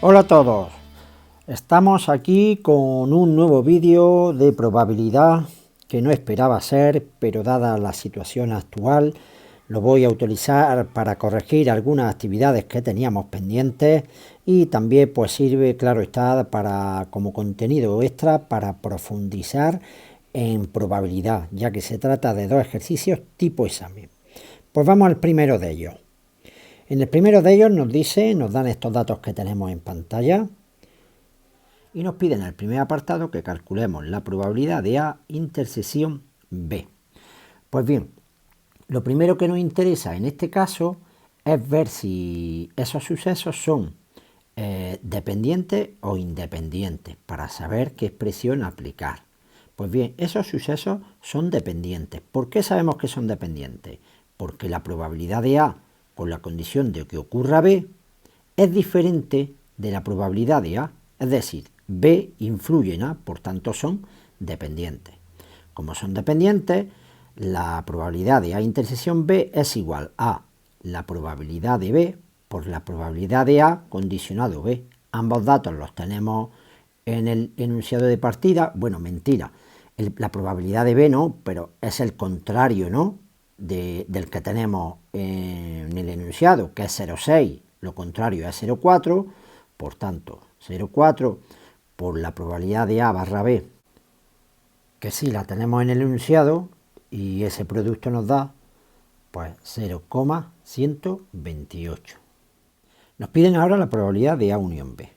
Hola a todos, estamos aquí con un nuevo vídeo de probabilidad que no esperaba ser, pero dada la situación actual lo voy a utilizar para corregir algunas actividades que teníamos pendientes y también pues sirve, claro está, para como contenido extra para profundizar en probabilidad, ya que se trata de dos ejercicios tipo examen. Pues vamos al primero de ellos. En el primero de ellos nos dan estos datos que tenemos en pantalla y nos piden en el primer apartado que calculemos la probabilidad de A intersección B. Pues bien, lo primero que nos interesa en este caso es ver si esos sucesos son dependientes o independientes para saber qué expresión aplicar. Pues bien, esos sucesos son dependientes. ¿Por qué sabemos que son dependientes? Porque la probabilidad de A con la condición de que ocurra B es diferente de la probabilidad de A, es decir, B influye en A, por tanto son dependientes. Como son dependientes, la probabilidad de A intersección B es igual a la probabilidad de B por la probabilidad de A condicionado B. Ambos datos los tenemos en el enunciado de partida. Bueno, mentira, la probabilidad de B no, pero es el contrario, ¿no?, del que tenemos en el enunciado, que es 0,6, lo contrario es 0,4, por tanto 0,4 por la probabilidad de A barra B, que sí la tenemos en el enunciado, y ese producto nos da pues 0,128. Nos piden ahora la probabilidad de A unión B.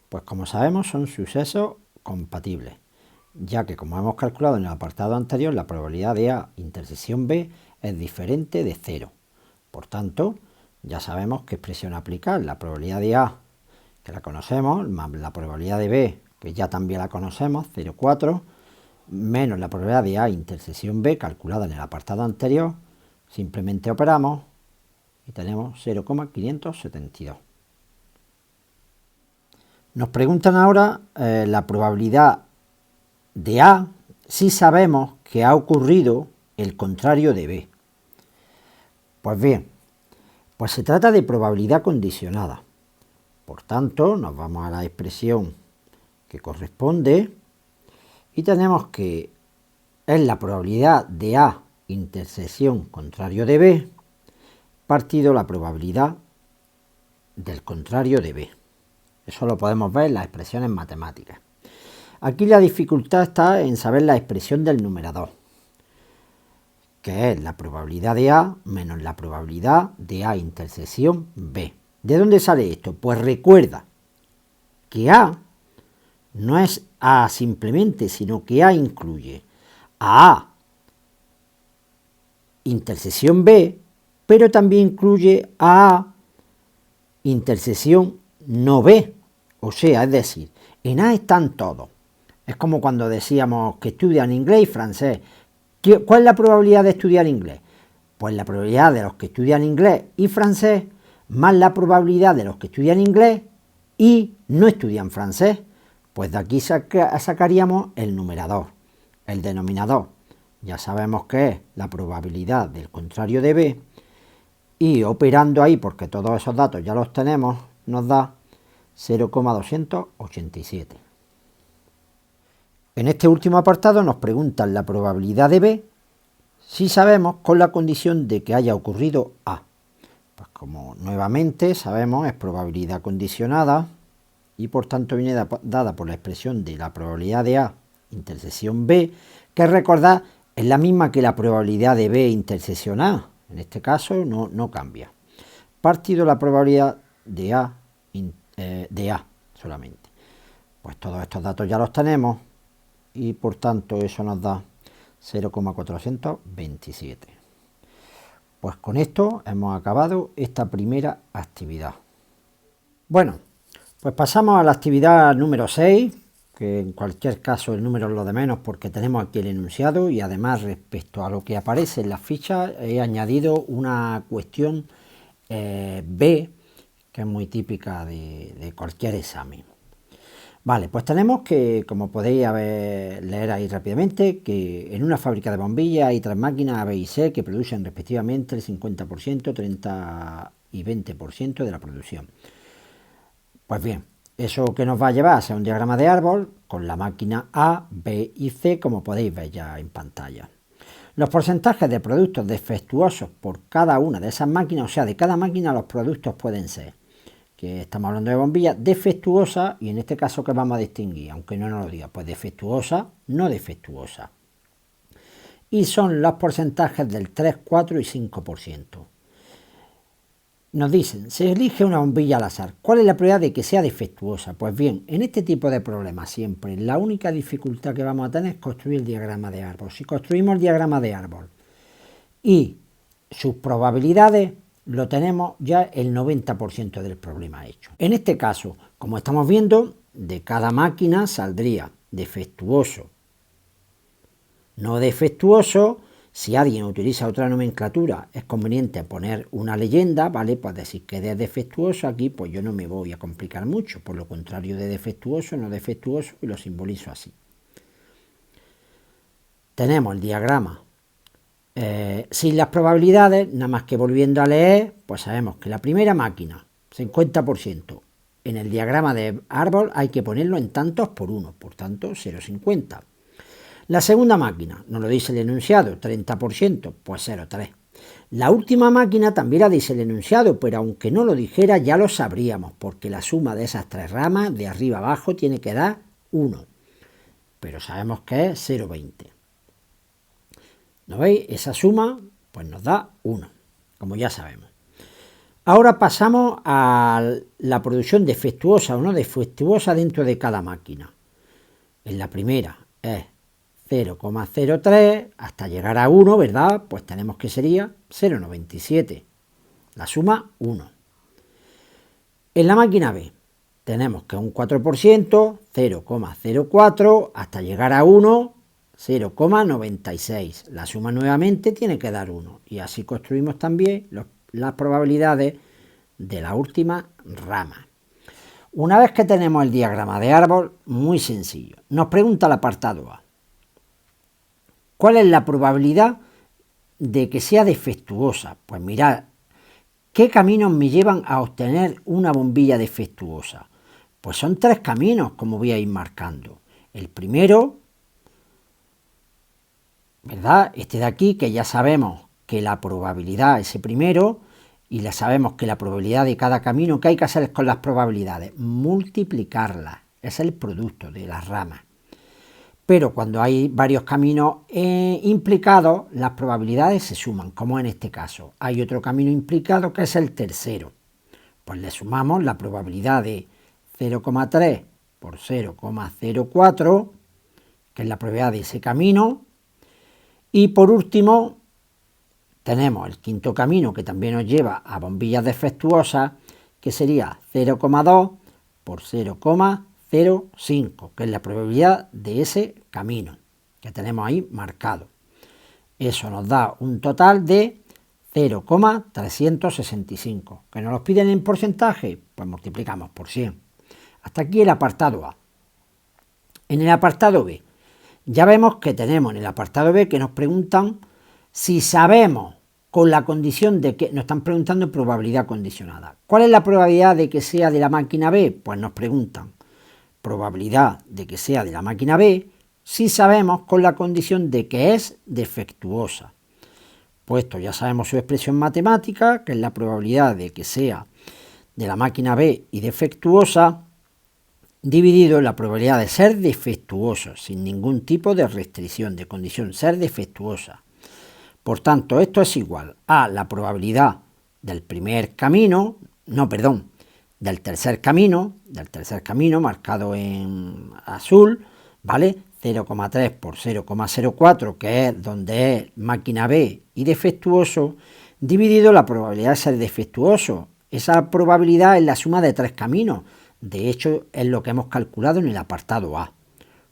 Pues como sabemos son sucesos compatibles, ya que como hemos calculado en el apartado anterior, la probabilidad de A intersección B es diferente de 0. Por tanto, ya sabemos qué expresión aplicar. La probabilidad de A, que la conocemos, más la probabilidad de B, que ya también la conocemos, 0,4, menos la probabilidad de A intersección B, calculada en el apartado anterior, simplemente operamos y tenemos 0,572. Nos preguntan ahora la probabilidad de A si sabemos que ha ocurrido el contrario de B. Pues bien, pues se trata de probabilidad condicionada. Por tanto, nos vamos a la expresión que corresponde y tenemos que es la probabilidad de A intersección contrario de B partido la probabilidad del contrario de B. Eso lo podemos ver en las expresiones matemáticas. Aquí la dificultad está en saber la expresión del numerador, que es la probabilidad de A menos la probabilidad de A intersección B. ¿De dónde sale esto? Pues recuerda que A no es A simplemente, sino que A incluye a A intersección B, pero también incluye a A intersección no B. O sea, es decir, en A están todos. Es como cuando decíamos que estudian inglés y francés. ¿Cuál es la probabilidad de estudiar inglés? Pues la probabilidad de los que estudian inglés y francés más la probabilidad de los que estudian inglés y no estudian francés. Pues de aquí sacaríamos el numerador. El denominador ya sabemos que es la probabilidad del contrario de B, y operando ahí, porque todos esos datos ya los tenemos, nos da 0,287. En este último apartado nos preguntan la probabilidad de B si sabemos con la condición de que haya ocurrido A. Pues como nuevamente sabemos es probabilidad condicionada y por tanto viene dada por la expresión de la probabilidad de A intersección B, que recordad es la misma que la probabilidad de B intersección A. En este caso no cambia. Partido la probabilidad de A solamente. Pues todos estos datos ya los tenemos y por tanto eso nos da 0,427. Pues con esto hemos acabado esta primera actividad. Bueno, pues pasamos a la actividad número 6, que en cualquier caso el número es lo de menos porque tenemos aquí el enunciado y además respecto a lo que aparece en las fichas he añadido una cuestión B, que es muy típica de cualquier examen. Vale, pues tenemos que, como podéis leer ahí rápidamente, que en una fábrica de bombillas hay 3 máquinas A, B y C que producen respectivamente el 50%, 30% y 20% de la producción. Pues bien, Eso que nos va a llevar a ser un diagrama de árbol con la máquina A, B y C, como podéis ver ya en pantalla. Los porcentajes de productos defectuosos por cada una de esas máquinas, o sea, de cada máquina los productos pueden ser, que estamos hablando de bombillas defectuosas, y en este caso que vamos a distinguir, aunque no nos lo diga, pues defectuosa, no defectuosa. Y son los porcentajes del 3, 4 y 5%. Nos dicen, se elige una bombilla al azar. ¿Cuál es la probabilidad de que sea defectuosa? Pues bien, en este tipo de problemas siempre la única dificultad que vamos a tener es construir el diagrama de árbol. Si construimos el diagrama de árbol y sus probabilidades, lo tenemos ya el 90% del problema hecho. En este caso, como estamos viendo, de cada máquina saldría defectuoso, no defectuoso. Si alguien utiliza otra nomenclatura, es conveniente poner una leyenda, ¿vale? Pues decir que es defectuoso, aquí pues yo no me voy a complicar mucho, por lo contrario de defectuoso, no defectuoso, y lo simbolizo así. Tenemos el diagrama sin las probabilidades, nada más que volviendo a leer, pues sabemos que la primera máquina, 50%, en el diagrama de árbol hay que ponerlo en tantos por 1, por tanto 0,50. La segunda máquina, nos lo dice el enunciado, 30%, pues 0,3. La última máquina también la dice el enunciado, pero aunque no lo dijera ya lo sabríamos, porque la suma de esas tres ramas, de arriba a abajo, tiene que dar 1. Pero sabemos que es 0,20. ¿No veis? Esa suma pues nos da 1, como ya sabemos. Ahora pasamos a la producción defectuosa o no defectuosa dentro de cada máquina. En la primera es 0,03 hasta llegar a 1, ¿verdad? Pues tenemos que sería 0,97. La suma 1. En la máquina B tenemos que un 4%, 0,04 hasta llegar a 1, 0,96. La suma nuevamente tiene que dar 1. Y así construimos también las probabilidades de la última rama. Una vez que tenemos el diagrama de árbol, muy sencillo. Nos pregunta el apartado A. ¿Cuál es la probabilidad de que sea defectuosa? Pues mirad, ¿qué caminos me llevan a obtener una bombilla defectuosa? Pues son 3 caminos, como voy a ir marcando. El primero, ¿verdad? Este de aquí, que ya sabemos que la probabilidad, ese primero, y ya sabemos que la probabilidad de cada camino, ¿qué hay que hacer con las probabilidades? Multiplicarlas, es el producto de las ramas. Pero cuando hay varios caminos implicados, las probabilidades se suman, como en este caso. Hay otro camino implicado que es el tercero. Pues le sumamos la probabilidad de 0,3 por 0,04, que es la probabilidad de ese camino. Y por último, tenemos el quinto camino, que también nos lleva a bombillas defectuosas, que sería 0,2 por 0,05, que es la probabilidad de ese camino que tenemos ahí marcado. Eso nos da un total de 0,365. ¿Que nos los piden en porcentaje? Pues multiplicamos por 100. Hasta aquí el apartado A. En el apartado B, ya vemos que tenemos en el apartado B que nos preguntan si sabemos, con la condición de que nos están preguntando probabilidad condicionada. ¿Cuál es la probabilidad de que sea de la máquina B? Pues nos preguntan probabilidad de que sea de la máquina B si sabemos con la condición de que es defectuosa. Puesto ya sabemos su expresión matemática, que es la probabilidad de que sea de la máquina B y defectuosa, dividido en la probabilidad de ser defectuoso, sin ningún tipo de restricción, de condición, ser defectuosa. Por tanto, esto es igual a la probabilidad del primer camino, del tercer camino marcado en azul, ¿vale? 0,3 por 0,04, que es donde es máquina B y defectuoso, dividido la probabilidad de ser defectuoso. Esa probabilidad es la suma de 3 caminos. De hecho, es lo que hemos calculado en el apartado A.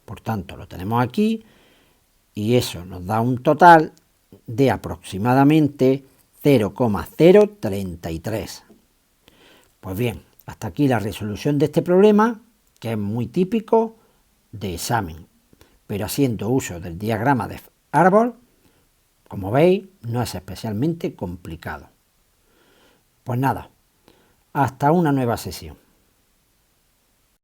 Por tanto, lo tenemos aquí y eso nos da un total de aproximadamente 0,033. Pues bien, hasta aquí la resolución de este problema, que es muy típico de examen, pero haciendo uso del diagrama de árbol, como veis, no es especialmente complicado. Pues nada, hasta una nueva sesión.